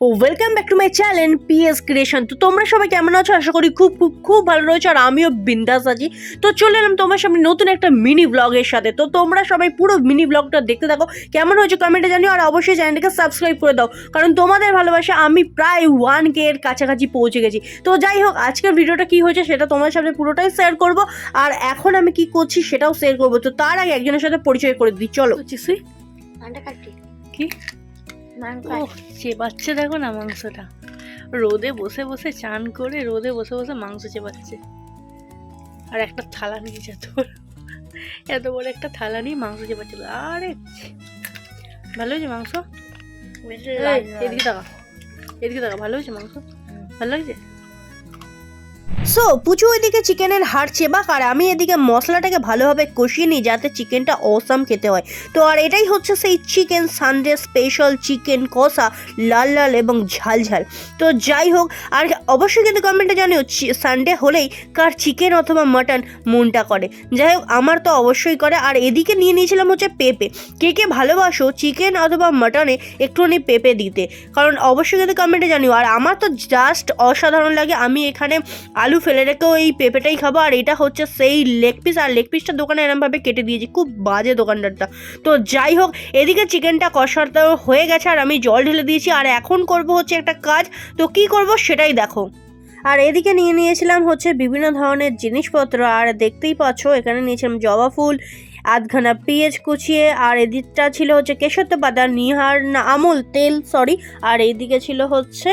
O welcome back to my channel PS creation. তো তোমরা সবাই কেমন আছো? আশা করি খুব খুব খুব ভালো রয়েছো, আর আমিও বিন্দাস আছি। তো চলে এলাম তোমার সামনে নতুন একটা মিনি ব্লগের সাথে। তো তোমরা সবাই পুরো মিনি ব্লগটা দেখতে থাকো, কেমন হয়েছে কমেন্টে জানিও, আর অবশ্যই চ্যানেলটাকে সাবস্ক্রাইব করে দাও, কারণ তোমাদের ভালোবাসা আমি প্রায় 1K এর কাছাকাছি পৌঁছে গেছি। তো যাই হোক, আজকের ভিডিওটা কি হয়েছে সেটা তোমাদের সামনে পুরোটাই শেয়ার করব, আর এখন আমি কি করছি সেটাও শেয়ার করবো। তো তার আগে একজনের সাথে পরিচয় করে দিই, চলো। কি চেবাচ্ছে দেখো না মাংসটা, রোদে বসে বসে চান করে রোদে বসে বসে মাংস চেবাচ্ছে। আর একটা থালা নিয়েছে, এত বড় একটা থালা নিয়ে মাংস চেবাচ্ছে। আরে ভালো হয়েছে মাংস, এদিকে টাকা এদিকে টাকা, ভালো হয়েছে মাংস, ভালো লাগছে। সো পুচু ওইদিকে চিকেনের হাড় চেবাক, আর আমি এদিকে মশলাটাকে ভালোভাবে কষিয়ে নিই যাতে চিকেনটা অসাম খেতে হয়। তো আর এটাই হচ্ছে সেই চিকেন সানডে স্পেশাল চিকেন কষা, লাল লাল এবং ঝাল ঝাল। তো যাই হোক, আর অবশ্যই কিন্তু কমেন্টে জানিও সানডে হলেই কার চিকেন অথবা মাটন মনটা করে। যাই হোক, আমার তো অবশ্যই করে। আর এদিকে নিয়ে নিয়েছিলাম হচ্ছে পেঁপে। কে কে ভালোবাসো চিকেন অথবা মাটনে একটুখানি পেঁপে দিতে, কারণ অবশ্যই কিন্তু কমেন্টে জানিও। আর আমার তো জাস্ট অসাধারণ লাগে। আমি এখানে আলু ফেলে রেখেও এই পেঁপেটাই খাবো। আর এটা হচ্ছে সেই লেগ পিস, আর লেগ পিসটা দোকানে এরমভাবে কেটে দিয়েছি, খুব বাজে দোকানদারটা। তো যাই হোক, এদিকে চিকেনটা কষাতে হয়ে গেছে আর আমি জল ঢেলে দিয়েছি। আর এখন করব হচ্ছে একটা কাজ, তো কি করব সেটাই দেখো। আর এদিকে নিয়ে নিয়েছিলাম হচ্ছে বিভিন্ন ধরনের জিনিসপত্র, আর দেখতেই পাচ্ছ এখানে নিয়েছিলাম জবা ফুল, আধখানা পেঁয়াজ কুচিয়ে, আর এদিকটা ছিল হচ্ছে কেশর পাতা, নিহার না আমুল তেল সরি, আর এইদিকে ছিল হচ্ছে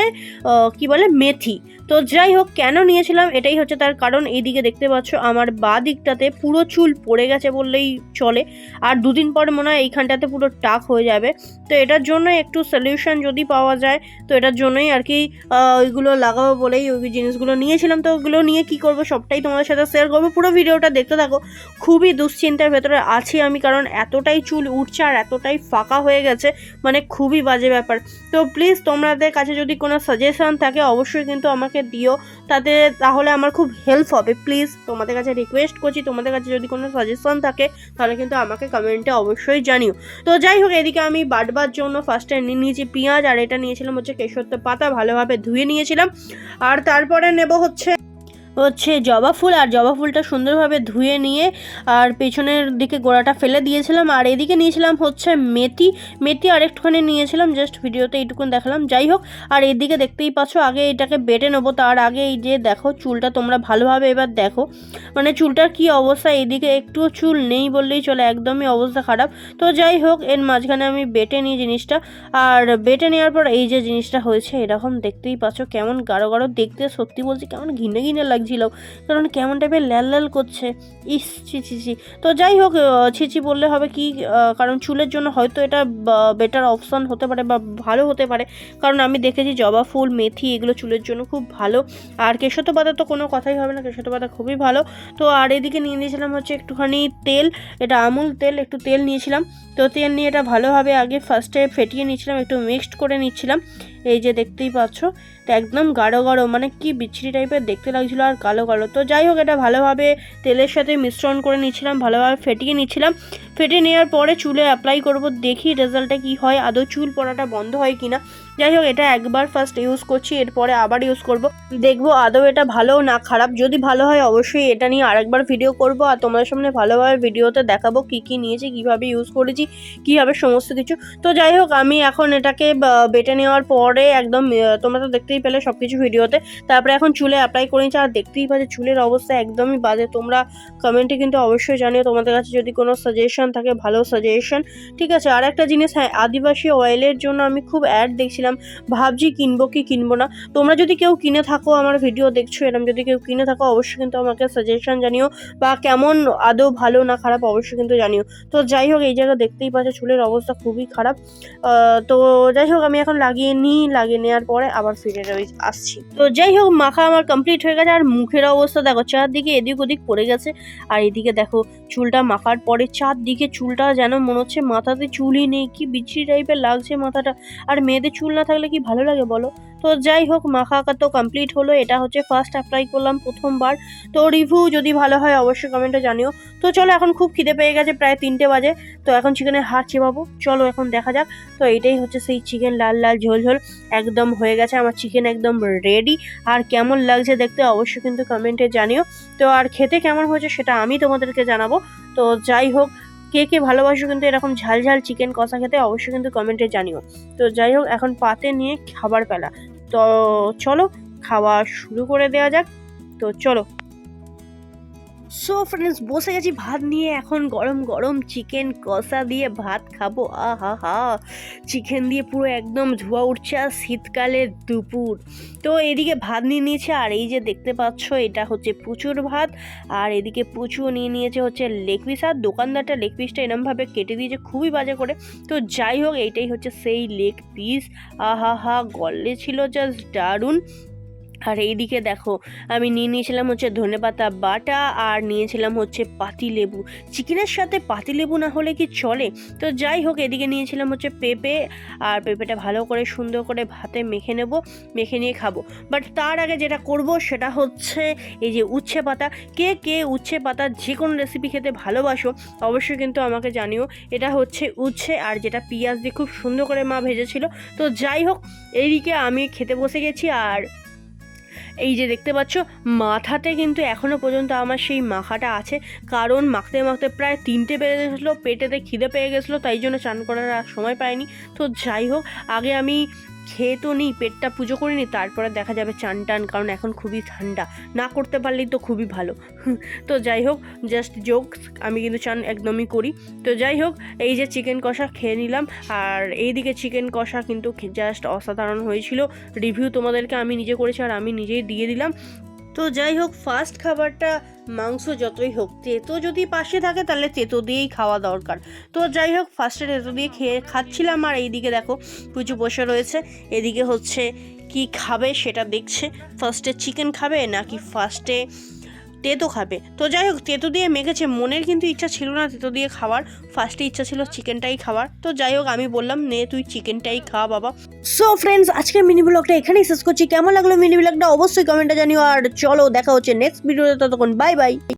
কি বলে মেথি। তো যাই হোক, কেন নিয়েছিলাম এটাই হচ্ছে তার কারণ। এইদিকে দেখতে পাচ্ছ আমার বাঁ দিকটাতে পুরো চুল পড়ে গেছে বললেই চলে, আর দুদিন পর মনে হয় এইখানটাতে পুরো টাক হয়ে যাবে। তো এটার জন্য একটু সলিউশন যদি পাওয়া যায়, তো এটার জন্যই আর কি ওইগুলো লাগাবো বলেই ওই জিনিসগুলো নিয়েছিলাম। তো ওগুলো নিয়ে কি করব সবটাই তোমাদের সাথে শেয়ার করবো, পুরো ভিডিওটা দেখতে থাকো। খুবই দুশ্চিন্তার ভেতরে আছি আমি, কারণ এতটাই চুল উঠছে আর এতটাই ফাঁকা হয়ে গেছে, মানে খুবই বাজে ব্যাপার। তো প্লিজ তোমাদের কাছে যদি কোনো সাজেশন থাকে অবশ্যই কিন্তু আমাকে দিও, তাহলে আমার খুব হেল্প হবে। প্লিজ তোমাদের কাছে রিকোয়েস্ট করছি, তোমাদের কাছে যদি কোনো সাজেশন থাকে তাহলে কিন্তু আমাকে কমেন্টে অবশ্যই জানিও। তো যাই হোক, এদিকে আমি বাটবার জন্য ফার্স্টে নিয়ে নিয়েছি পেঁয়াজ, আর এটা নিয়েছিলাম হচ্ছে কেশর পাতা, ভালোভাবে ধুয়ে নিয়েছিলাম। আর তারপরে নেব হচ্ছে জবা ফুল, আর জবা ফুলটা সুন্দরভাবে ধুয়ে নিয়ে আর পেছনের দিকে গোড়াটা ফেলে দিয়েছিলাম। আর এদিকে নিয়েছিলাম হচ্ছে মেথি আর একটুখানি নিয়েছিলাম, জাস্ট ভিডিওতে এইটুকুন দেখালাম। যাই হোক, আর এদিকে দেখতেই পাচ্ছ আগে এটাকে বেটে নেবো। তার আগে এই যে দেখো চুলটা তোমরা ভালোভাবে এবার দেখো, মানে চুলটার কি অবস্থা। এদিকে একটুও চুল নেই বললেই চলে, একদমই অবস্থা খারাপ। তো যাই হোক, এর মাঝখানে আমি বেটে নিই জিনিসটা, আর বেটে নেওয়ার পর এই যে জিনিসটা হয়েছে এরকম দেখতেই পাচ্ছ, কেমন গাঢ় গাঢ় দেখতে, সত্যি বলছি কেমন ঘিনে ঘিনে লাগছিল, কারণ কেমন টাইপের লাল লাল করছে। ইস ছি ছি ছি। তো যাই হোক, ছিচি বললে হবে কি, কারণ চুলের জন্য হয়তো এটা বেটার অপশন হতে পারে বা ভালো হতে পারে, কারণ আমি দেখেছি জবা ফুল মেথি এগুলো চুলের জন্য খুব ভালো। আর কেশর পাতা তো কোনো কথাই হবে না, কেশর পাতা খুবই ভালো। তো আর এদিকে নিয়ে নিয়েছিলাম হচ্ছে একটুখানি তেল, এটা আমুল তেল, একটু তেল নিয়েছিলাম। তো তেল নিয়ে এটা ভালোভাবে আগে ফার্স্টে ফেটিয়ে নিচ্ছিলাম, একটু মিক্সড করে নিচ্ছিলাম। এই যে দেখতেই পাচ্ছ, তো একদম গাঢ় গাঢ়, মানে কি বিচ্ছিরি টাইপের দেখতে লাগছিলো আর কালো কালো। তো যাই হোক, এটা ভালোভাবে তেলের সাথে মিশ্রণ করে নিচ্ছিলাম, ভালোভাবে ফেটিয়ে নিচ্ছিলাম। ফেটে নেওয়ার পরে চুলে অ্যাপ্লাই করব, দেখি রেজাল্টটা কি হয়, আদৌ চুল পড়াটা বন্ধ হয় কিনা। যাই হোক, এটা একবার ফার্স্ট ইউজ করছি, এরপরে আবার ইউজ করব, দেখবো আদৌ এটা ভালো না খারাপ। যদি ভালো হয় অবশ্যই এটা নিয়ে আরেকবার ভিডিও করব, আর তোমাদের সামনে ভালোভাবে ভিডিওতে দেখাবো কি কি নিয়েছি, কিভাবে ইউজ করেছি, কীভাবে সমস্ত কিছু। তো যাই হোক, আমি এখন এটাকে বেটে নেওয়ার পরে একদম তোমরা তো দেখতেই পেলে সব কিছু ভিডিওতে, তারপরে এখন চুলে অ্যাপ্লাই করে নিচ্ছি। আর দেখতেই পাচ্ছি চুলের অবস্থা একদমই বাজে। তোমরা কমেন্টে কিন্তু অবশ্যই জানিও তোমাদের কাছে যদি কোনো সাজেশন থাকে, ভালো সাজেশন। ঠিক আছে, আর একটা জিনিস, হ্যাঁ, আদিবাসী অয়েলের জন্য আমি খুব অ্যাড দেখছিলাম, ভাবছি কিনবো কি কিনবো না। তোমরা যদি কেউ কিনে থাকো, আমার ভিডিও দেখছো এরকম যদি কেউ কিনে থাকো অবশ্যই কিন্তু আমাকে সাজেশন জানিও, বা কেমন আদৌ ভালো না খারাপ অবশ্যই কিন্তু জানিও। তো যাই হোক, এই জায়গায় দেখতেই পাচ্ছ চুলের অবস্থা খুবই খারাপ। তো যাই হোক, আমি এখন লাগিয়ে নেওয়ার পরে আবার ফিরে আসছি। তো যাই হোক, মাখা আমার কমপ্লিট হয়ে গেছে। আর মুখের অবস্থা দেখো, চারদিকে এদিক ওদিক পড়ে গেছে। আর এদিকে দেখো চুলটা মাখার পরে চারদিকে চুলটা যেন মনে হচ্ছে মাথাতে চুলই নেই, কি বিচ্ছিরি টাইপের লাগছে মাথাটা। আর মেয়েদের চুল ফুল না থাকলে কি ভালো লাগে বলো। তো যাই হোক, মাখা আঁকা তো কমপ্লিট হলো। এটা হচ্ছে ফার্স্ট অ্যাপ্লাই করলাম প্রথমবার। তো রিভিউ যদি ভালো হয় অবশ্যই কমেন্টে জানিও। তো চলো, এখন খুব খিদে পেয়ে গেছে, প্রায় 3টে বাজে। তো এখন চিকেনের হাড় চেবাবো, চলো এখন দেখা যাক। তো এটাই হচ্ছে সেই চিকেন, লাল লাল ঝোল ঝোল একদম হয়ে গেছে আমার চিকেন, একদম রেডি। আর কেমন লাগছে দেখতে অবশ্যই কিন্তু কমেন্টে জানিও। তো আর খেতে কেমন হয়েছে সেটা আমি তোমাদেরকে জানাবো। তো যাই হোক, কে কে ভালোবাসো কিন্তু এরকম ঝাল ঝাল চিকেন কষা খেতে অবশ্যই কিন্তু কমেন্টে জানিও। তো যাই হোক, এখন পাতে নিয়ে খাবার পেলা। তো চলো খাওয়া শুরু করে দেওয়া যাক। তো চলো। সো ফ্রেন্ডস, বসে গেছি ভাত নিয়ে, এখন গরম গরম চিকেন কষা দিয়ে ভাত খাবো। আহা হা, চিকেন দিয়ে পুরো একদম ধোয়া উঠছে, আর শীতকালের দুপুর। তো এদিকে ভাত নিয়ে নিয়েছে, আর এই যে দেখতে পাচ্ছ এটা হচ্ছে পুচুর ভাত। আর এদিকে পুচুও নিয়ে নিয়েছে হচ্ছে লেগ পিস। আর দোকানদারটা লেগ পিসটা এরমভাবে কেটে দিয়েছে খুবই বাজে করে। তো যাই হোক, এইটাই হচ্ছে সেই লেগ পিস। আহা হা, গলে ছিল জাস্ট দারুণ। আর এইদিকে দেখো, আমি নিয়ে নিয়েছিলাম হচ্ছে ধনেপাতা বাটা, আর নিয়েছিলাম হচ্ছে পাতিলেবু। চিকেনের সাথে পাতিলেবু না হলে কি চলে? তো যাই হোক, এদিকে নিয়েছিলাম হচ্ছে পেঁপে, আর পেঁপেটা ভালো করে সুন্দর করে ভাতে মেখে নেব, মেখে নিয়ে খাবো। বাট তার আগে যেটা করব সেটা হচ্ছে এই যে উচ্ছে পাতা। কে কে উচ্ছে পাতা যে কোনো রেসিপি খেতে ভালোবাসো অবশ্যই কিন্তু আমাকে জানিও। এটা হচ্ছে উচ্ছে, আর যেটা পেঁয়াজ দিয়ে খুব সুন্দর করে মা ভেজেছিল। তো যাই হোক, এইদিকে আমি খেতে বসে গেছি। আর এই যে দেখতে পাচ্ছ, মাথাতে কিন্তু এখনও পর্যন্ত আমার সেই মাখাটা আছে, কারণ মাখতে মাখতে প্রায় 3টে বেজে গেছিলো, পেটেতে খিদে পেয়ে গেছিলো, তাই জন্য চান করার আর সময় পাইনি। তো যাই হোক, আগে আমি খেয়ে তো নিই, পেটটা পুজো করে নিই, তারপরে দেখা যাবে চান টান, কারণ এখন খুবই ঠান্ডা, না করতে পারলেই তো খুবই ভালো। তো যাই হোক, জাস্ট জোকস, আমি কিন্তু চান একদমই করি। তো যাই হোক, এই যে চিকেন কষা খেয়ে নিলাম। আর এইদিকে চিকেন কষা কিন্তু জাস্ট অসাধারণ হয়েছিল। রিভিউ তোমাদেরকে আমি নিজে করেছি, আর আমি নিজেই দিয়ে দিলাম। তো যাই হোক, ফার্স্ট খাবারটা মাংস যতই হোক, তেতো যদি পাশে থাকে তাহলে তেতো দিয়েই খাওয়া দরকার। তো যাই হোক, ফার্স্টে তেতো দিয়ে খাচ্ছিলাম। আর এইদিকে দেখো পুচু বসে রয়েছে, এদিকে হচ্ছে কি খাবে সেটা দেখছে। ফার্স্টে চিকেন খাবে নাকি ফার্স্টে তেতো খাবে। তো যাই হোক, তেতো দিয়ে মেখেছে, মনের কিন্তু ইচ্ছা ছিল না তেতো দিয়ে খাওয়ার, ফার্স্টে ইচ্ছা ছিল চিকেনটাই খাওয়ার। তো যাই হোক, আমি বললাম নে তুই চিকেনটাই খা বাবা। সো ফ্রেন্ডস, আজকের মিনি ব্লগটা এখানেই শেষ করছি। কেমন লাগলো মিনি ব্লগটা অবশ্যই কমেন্টে জানিও। আর চলো দেখা হচ্ছে নেক্সট ভিডিওতে, ততক্ষণ বাই বাই।